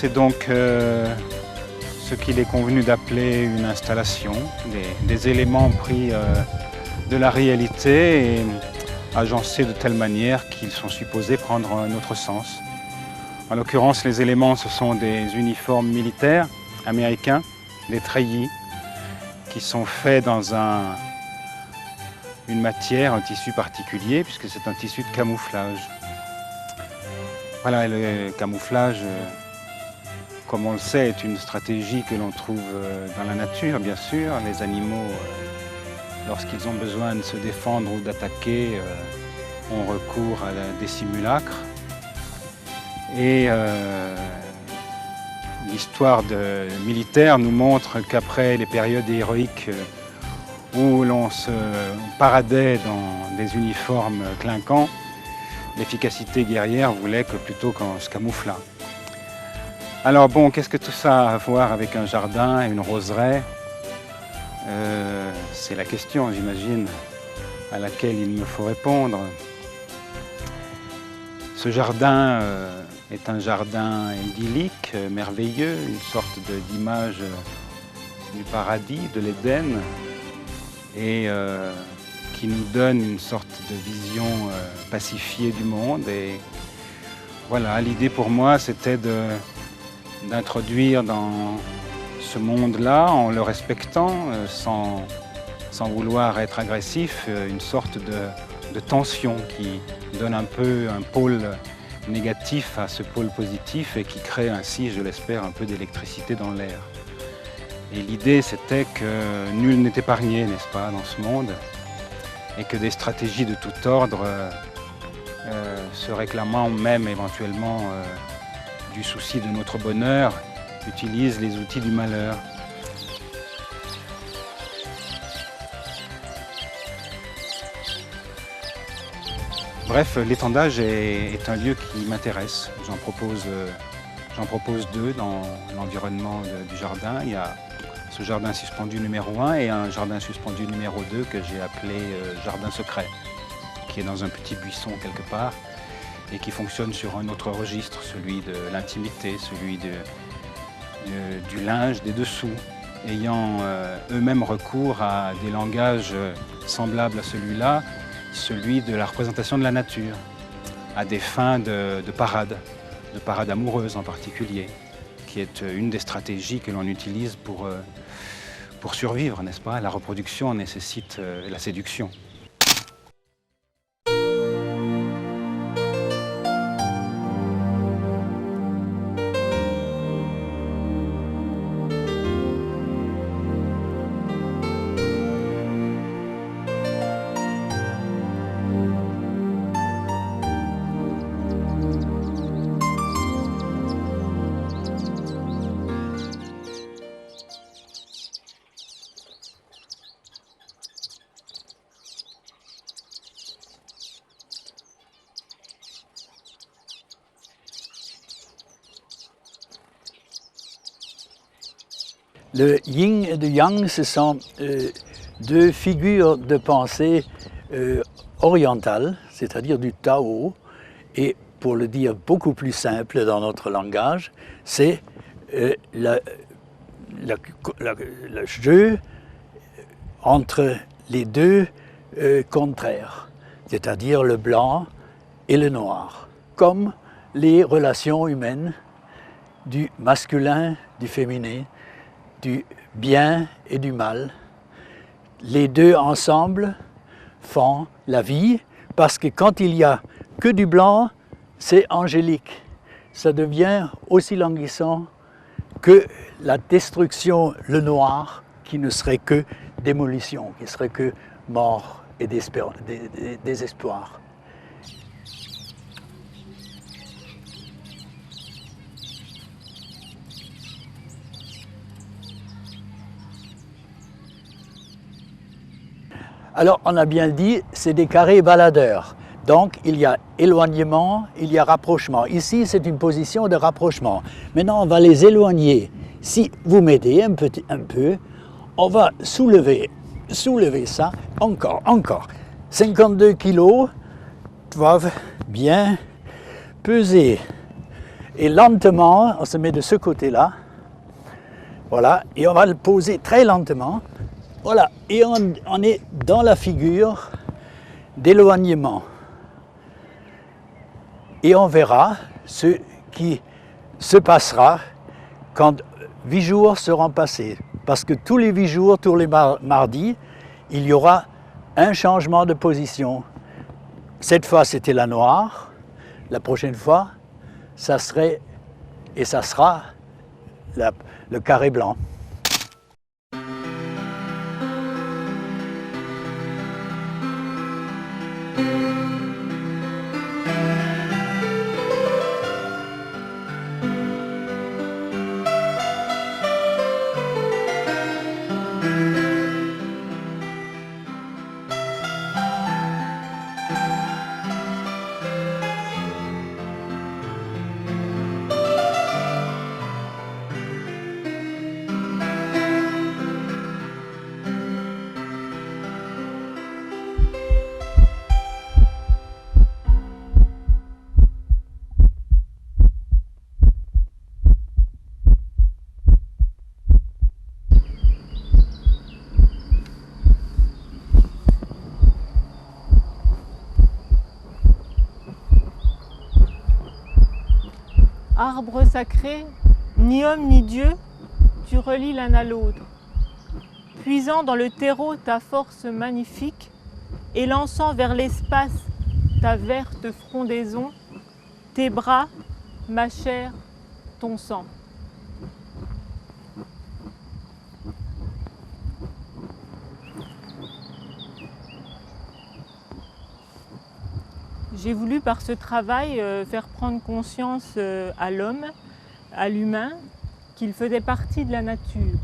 C'est donc ce qu'il est convenu d'appeler une installation, des éléments pris de la réalité et agencés de telle manière qu'ils sont supposés prendre un autre sens. En l'occurrence, les éléments, ce sont des uniformes militaires américains, des treillis, qui sont faits dans une matière, un tissu particulier, puisque c'est un tissu de camouflage. Voilà, le camouflage, comme on le sait, est une stratégie que l'on trouve dans la nature, bien sûr. Les animaux, lorsqu'ils ont besoin de se défendre ou d'attaquer, ont recours à des simulacres. Et l'histoire militaire nous montre qu'après les périodes héroïques où l'on se paradait dans des uniformes clinquants, l'efficacité guerrière voulait que plutôt qu'on se camouflât. Alors bon, qu'est-ce que tout ça a à voir avec un jardin et une roseraie? C'est la question, j'imagine, à laquelle il me faut répondre. Ce jardin est un jardin idyllique, merveilleux, une sorte d'image du paradis, de l'Éden, et qui nous donne une sorte de vision pacifiée du monde. Et voilà, l'idée pour moi, c'était d'introduire dans ce monde-là, en le respectant, sans vouloir être agressif, une sorte de tension qui donne un peu un pôle négatif à ce pôle positif et qui crée ainsi, je l'espère, un peu d'électricité dans l'air. Et l'idée, c'était que nul n'est épargné, n'est-ce pas, dans ce monde, et que des stratégies de tout ordre, se réclamant même éventuellement du souci de notre bonheur, utilisent les outils du malheur. Bref, l'étendage est un lieu qui m'intéresse. J'en propose deux dans l'environnement du jardin. Il y a ce jardin suspendu numéro 1 et un jardin suspendu numéro 2 que j'ai appelé jardin secret, qui est dans un petit buisson quelque part et qui fonctionne sur un autre registre, celui de l'intimité, celui du linge, des dessous, ayant eux-mêmes recours à des langages semblables à celui-là, celui de la représentation de la nature, à des fins de parade amoureuse en particulier, qui est une des stratégies que l'on utilise pour survivre, n'est-ce pas? La reproduction nécessite la séduction. Le yin et le yang, ce sont deux figures de pensée orientales, c'est-à-dire du Tao, et pour le dire beaucoup plus simple dans notre langage, c'est le jeu entre les deux contraires, c'est-à-dire le blanc et le noir, comme les relations humaines du masculin, du féminin, du bien et du mal. Les deux ensemble font la vie, parce que quand il n'y a que du blanc, c'est angélique. Ça devient aussi languissant que la destruction, le noir, qui ne serait que démolition, qui serait que mort et désespoir. Alors, on a bien dit, c'est des carrés baladeurs. Donc, il y a éloignement, il y a rapprochement. Ici, c'est une position de rapprochement. Maintenant, on va les éloigner. Si vous m'aidez un peu, on va soulever ça, encore. 52 kilos doivent bien peser. Et lentement, on se met de ce côté-là. Voilà, et on va le poser très lentement. Voilà, et on est dans la figure d'éloignement. Et on verra ce qui se passera quand 8 jours seront passés. Parce que tous les 8 jours, tous les mardis, il y aura un changement de position. Cette fois, c'était la noire. La prochaine fois, ça serait et ça sera le carré blanc. Arbre sacré, ni homme ni Dieu, tu relis l'un à l'autre, puisant dans le terreau ta force magnifique et lançant vers l'espace ta verte frondaison, tes bras, ma chair, ton sang. J'ai voulu par ce travail faire prendre conscience à l'homme, à l'humain, qu'il faisait partie de la nature,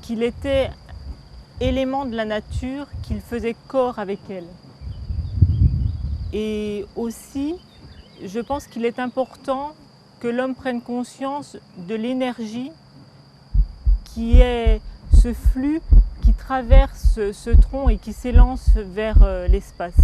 qu'il était élément de la nature, qu'il faisait corps avec elle. Et aussi, je pense qu'il est important que l'homme prenne conscience de l'énergie qui est ce flux qui traverse ce tronc et qui s'élance vers l'espace.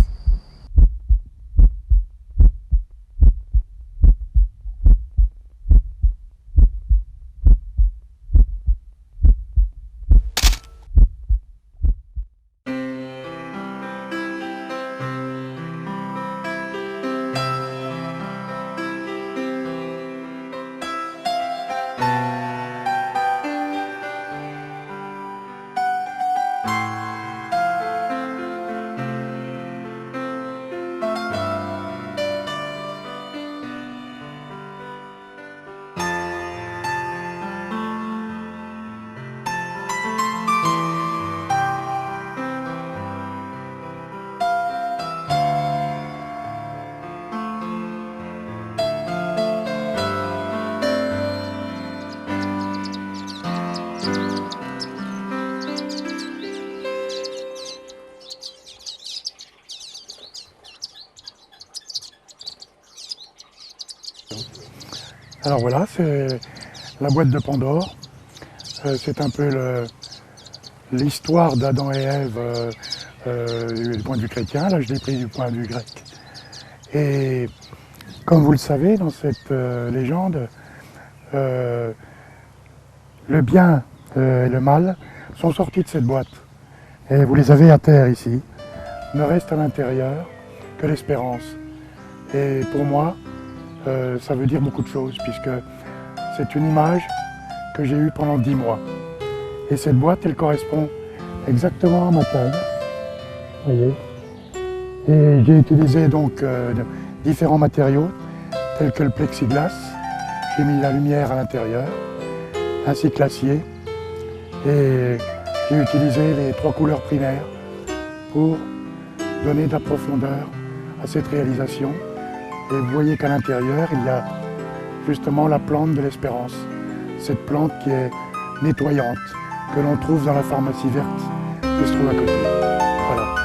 Alors voilà, c'est la boîte de Pandore. C'est un peu l'histoire d'Adam et Ève du point de vue chrétien. Là, je l'ai pris du point de vue grec. Et comme vous le savez, dans cette légende, le bien et le mal sont sortis de cette boîte. Et vous les avez à terre ici. Ne reste à l'intérieur que l'espérance. Et pour moi, ça veut dire beaucoup de choses, puisque c'est une image que j'ai eue pendant 10 mois. Et cette boîte, elle correspond exactement à ma taille. Vous voyez. Et j'ai utilisé donc différents matériaux, tels que le plexiglas. J'ai mis la lumière à l'intérieur, ainsi que l'acier. Et j'ai utilisé les 3 couleurs primaires pour donner de la profondeur à cette réalisation. Et vous voyez qu'à l'intérieur, il y a justement la plante de l'espérance. Cette plante qui est nettoyante, que l'on trouve dans la pharmacie verte qui se trouve à côté. Voilà.